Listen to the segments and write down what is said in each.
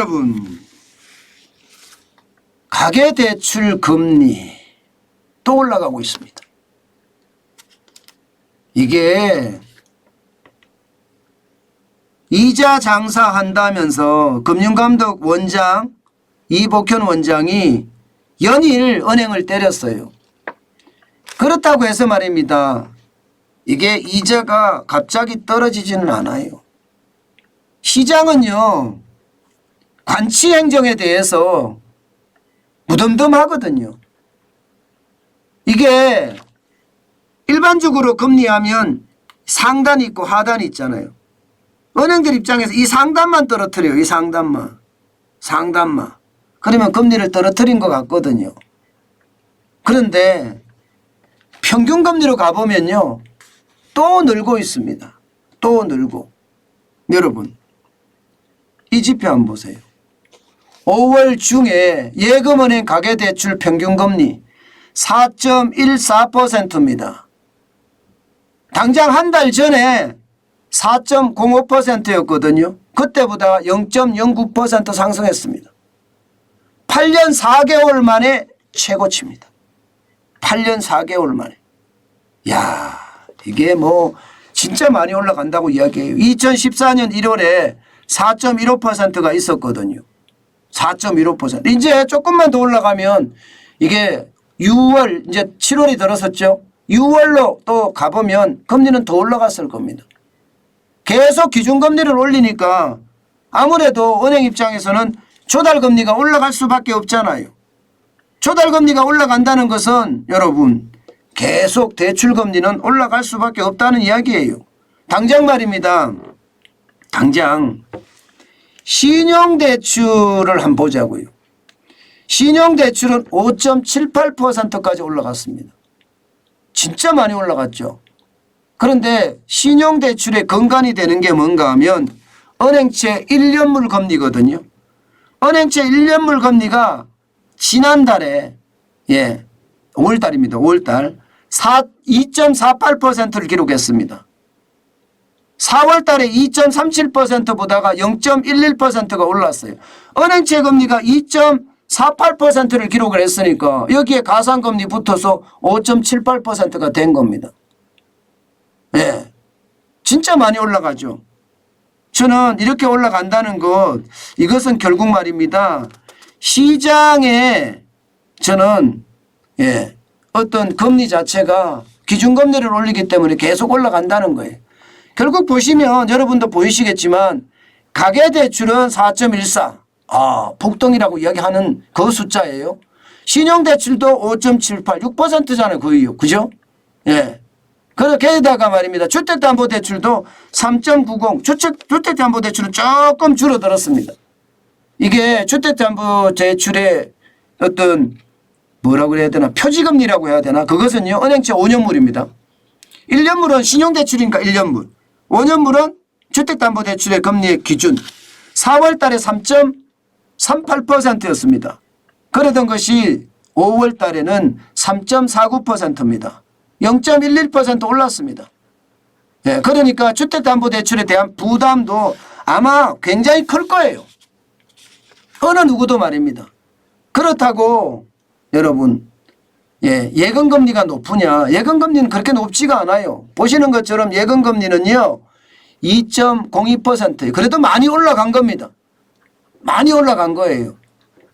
여러분, 가계대출 금리 또 올라가고 있습니다. 이게 이자 장사한다면서 금융감독 원장 이복현 원장이 연일 은행을 때렸어요. 그렇다고 해서 말입니다. 이게 이자가 갑자기 떨어지지는 않아요. 시장은요, 관치 행정에 대해서 무덤덤하거든요. 이게 일반적으로 금리하면 상단이 있고 하단이 있잖아요. 은행들 입장에서 이 상단만 떨어뜨려요. 이 상단만. 그러면 금리를 떨어뜨린 것 같거든요. 그런데 평균 금리로 가보면요, 또 늘고 있습니다. 또 늘고. 여러분, 이 지표 한번 보세요. 5월 중에 예금은행 가계대출 평균금리 4.14%입니다. 당장 한 달 전에 4.05%였거든요. 그때보다 0.09% 상승했습니다. 8년 4개월 만에 최고치입니다. 8년 4개월 만에. 야, 이게 뭐 진짜 많이 올라간다고 이야기해요. 2014년 1월에 4.15%가 있었거든요. 4.15%. 이제 조금만 더 올라가면 이게 6월, 이제 7월이 들어섰죠. 6월로 또 가보면 금리는 더 올라갔을 겁니다. 계속 기준금리를 올리니까 아무래도 은행 입장에서는 조달금리가 올라갈 수밖에 없잖아요. 조달금리가 올라간다는 것은 여러분, 계속 대출금리는 올라갈 수밖에 없다는 이야기예요. 당장 말입니다. 당장 신용대출을 한번 보자고요. 신용대출은 5.78%까지 올라갔습니다. 진짜 많이 올라갔죠. 그런데 신용대출의 근간이 되는 게 뭔가 하면 은행채 1년물 금리거든요. 은행채 1년물 금리가 지난달에 5월달입니다. 5월달 2.48%를 기록했습니다. 4월달에 2.37%보다가 0.11%가 올랐어요. 은행채 금리가 2.48%를 기록을 했으니까 여기에 가상금리 붙어서 5.78%가 된 겁니다. 예, 진짜 많이 올라가죠. 저는 이렇게 올라간다는 것, 이것은 결국 말입니다. 시장에 저는 어떤 금리 자체가 기준금리를 올리기 때문에 계속 올라간다는 거예요. 결국 보시면 여러분도 보이시겠지만 가계대출은 4.14, 폭등이라고 이야기하는 그 숫자예요. 신용대출도 5.78, 6%잖아요. 거의요. 그죠? 예. 거기다가 말입니다. 주택담보대출도 3.90, 주택담보대출은 조금 줄어들었습니다. 이게 주택담보대출의 어떤 뭐라고 해야 되나, 표지금리라고 해야 되나, 그것은요 은행채 5년물입니다. 1년물은 신용대출이니까 1년물, 5년물은 주택담보대출의 금리의 기준 4월 달에 3.38%였습니다. 그러던 것이 5월 달에는 3.49%입니다. 0.11% 올랐습니다. 예, 그러니까 주택담보대출에 대한 부담도 아마 굉장히 클 거예요. 어느 누구도 말입니다. 그렇다고 여러분, 예금금리가 높으냐? 예금금리는 그렇게 높지가 않아요. 보시는 것처럼 예금금리는요 2.02%, 그래도 많이 올라간 겁니다. 많이 올라간 거예요.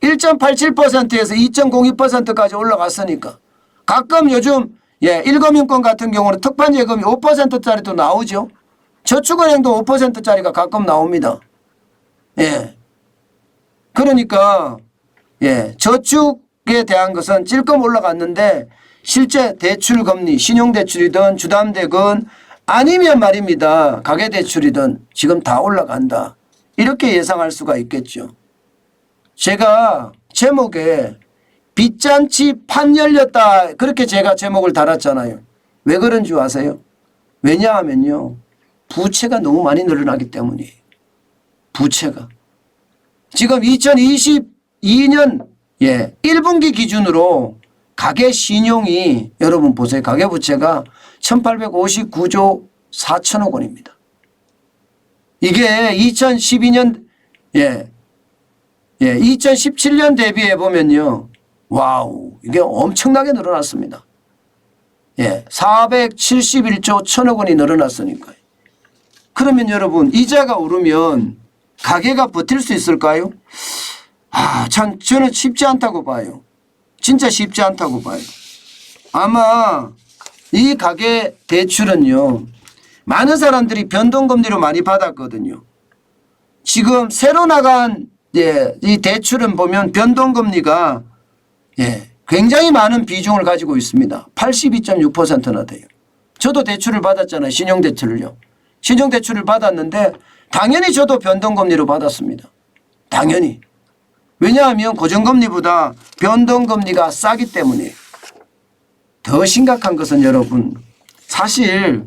1.87%에서 2.02%까지 올라갔으니까. 가끔 요즘 1금융권 같은 경우는 특판예금이 5%짜리도 나오죠. 저축은행도 5%짜리가 가끔 나옵니다. 예. 그러니까 저축에 대한 것은 찔끔 올라갔는데 실제 대출금리, 신용대출이든 주담대건 아니면 말입니다. 가계대출이든 지금 다 올라간다. 이렇게 예상할 수가 있겠죠. 제가 제목에 빚잔치 판 열렸다, 그렇게 제가 제목을 달았잖아요. 왜 그런 줄 아세요? 왜냐하면요, 부채가 너무 많이 늘어나기 때문이에요. 부채가. 지금 2022년 1분기 기준으로 가계신용이 여러분 보세요. 가계부채가 1859조 4천억 원입니다. 이게 2012년 예, 2017년 대비해 보면요. 와우, 이게 엄청나게 늘어났습니다. 예, 471조 1천억 원이 늘어났으니까요. 그러면 여러분 이자가 오르면 가게가 버틸 수 있을까요? 참 저는 쉽지 않다고 봐요. 진짜 쉽지 않다고 봐요. 아마 이 가계 대출은요. 많은 사람들이 변동금리로 많이 받았거든요. 지금 새로 나간 이 대출은 보면 변동금리가 굉장히 많은 비중을 가지고 있습니다. 82.6%나 돼요. 저도 대출을 받았잖아요. 신용대출을요. 신용대출을 받았는데 당연히 저도 변동금리로 받았습니다. 당연히. 왜냐하면 고정금리보다 변동금리가 싸기 때문에. 더 심각한 것은 여러분 사실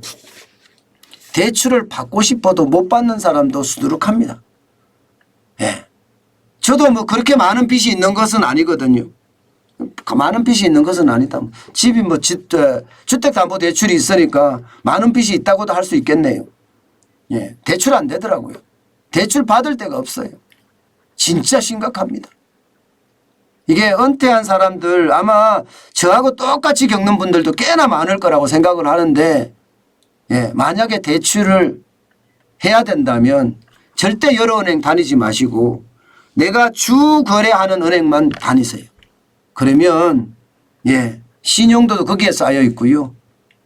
대출을 받고 싶어도 못 받는 사람도 수두룩합니다. 예. 저도 뭐 그렇게 많은 빚이 있는 것은 아니거든요. 많은 빚이 있는 것은 아니다. 집이 뭐 주택담보대출이 있으니까 많은 빚이 있다고도 할 수 있겠네요. 예. 대출 안 되더라고요. 대출 받을 데가 없어요. 진짜 심각합니다. 이게 은퇴한 사람들 아마 저하고 똑같이 겪는 분들도 꽤나 많을 거라고 생각을 하는데 만약에 대출을 해야 된다면 절대 여러 은행 다니지 마시고 내가 주 거래하는 은행만 다니세요. 그러면 신용도도 거기에 쌓여 있고요.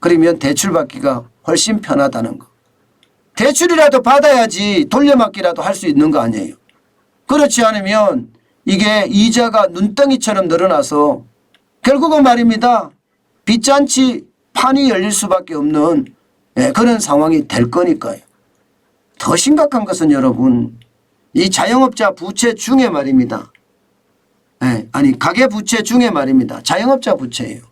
그러면 대출 받기가 훨씬 편하다는 거. 대출이라도 받아야지 돌려막기라도 할 수 있는 거 아니에요. 그렇지 않으면 이게 이자가 눈덩이처럼 늘어나서 결국은 말입니다. 빚잔치 판이 열릴 수밖에 없는 그런 상황이 될 거니까요. 더 심각한 것은 여러분 이 자영업자 부채 중에 말입니다. 아니 가계부채 중에 말입니다. 자영업자 부채예요.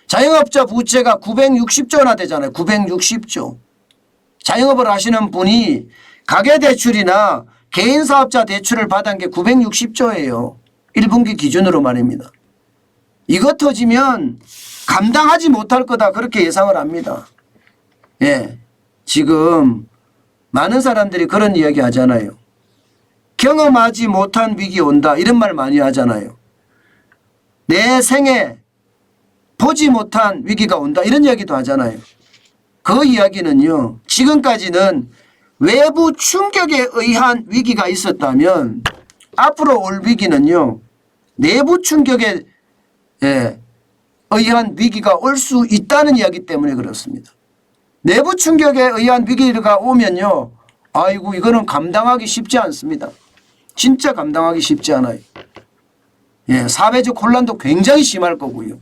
자영업자 부채가 960조나 되잖아요. 960조. 자영업을 하시는 분이 가계대출이나 개인사업자 대출을 받은 게 960조예요. 1분기 기준으로 말입니다. 이거 터지면 감당하지 못할 거다 그렇게 예상을 합니다. 지금 많은 사람들이 그런 이야기 하잖아요. 경험하지 못한 위기 온다 이런 말 많이 하잖아요. 내 생에 보지 못한 위기가 온다 이런 이야기도 하잖아요. 그 이야기는요. 지금까지는 외부 충격에 의한 위기가 있었다면 앞으로 올 위기는요. 내부 충격에 의한 위기가 올 수 있다는 이야기 때문에 그렇습니다. 내부 충격에 의한 위기가 오면요. 아이고 이거는 감당하기 쉽지 않습니다. 진짜 감당하기 쉽지 않아요. 사회적 혼란도 굉장히 심할 거고요.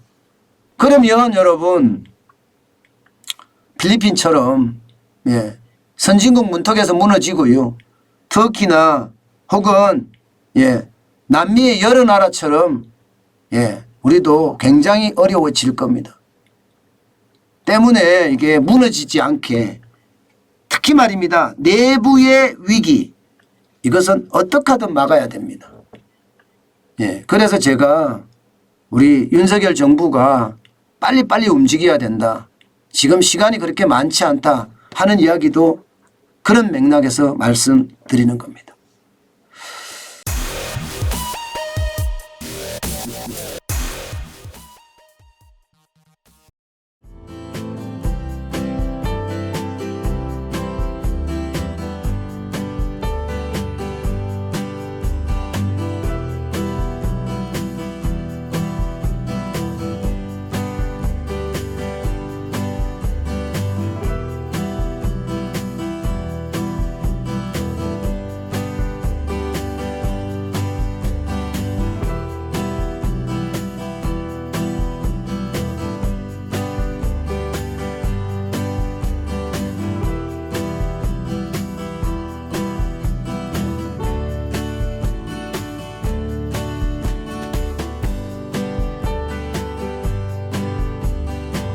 그러면 여러분 필리핀처럼 선진국 문턱에서 무너지고요. 터키나 혹은 남미의 여러 나라처럼 우리도 굉장히 어려워질 겁니다. 때문에 이게 무너지지 않게 특히 말입니다. 내부의 위기 이것은 어떻게 하든 막아야 됩니다. 그래서 제가 우리 윤석열 정부가 빨리빨리 움직여야 된다. 지금 시간이 그렇게 많지 않다 하는 이야기도 그런 맥락에서 말씀드리는 겁니다.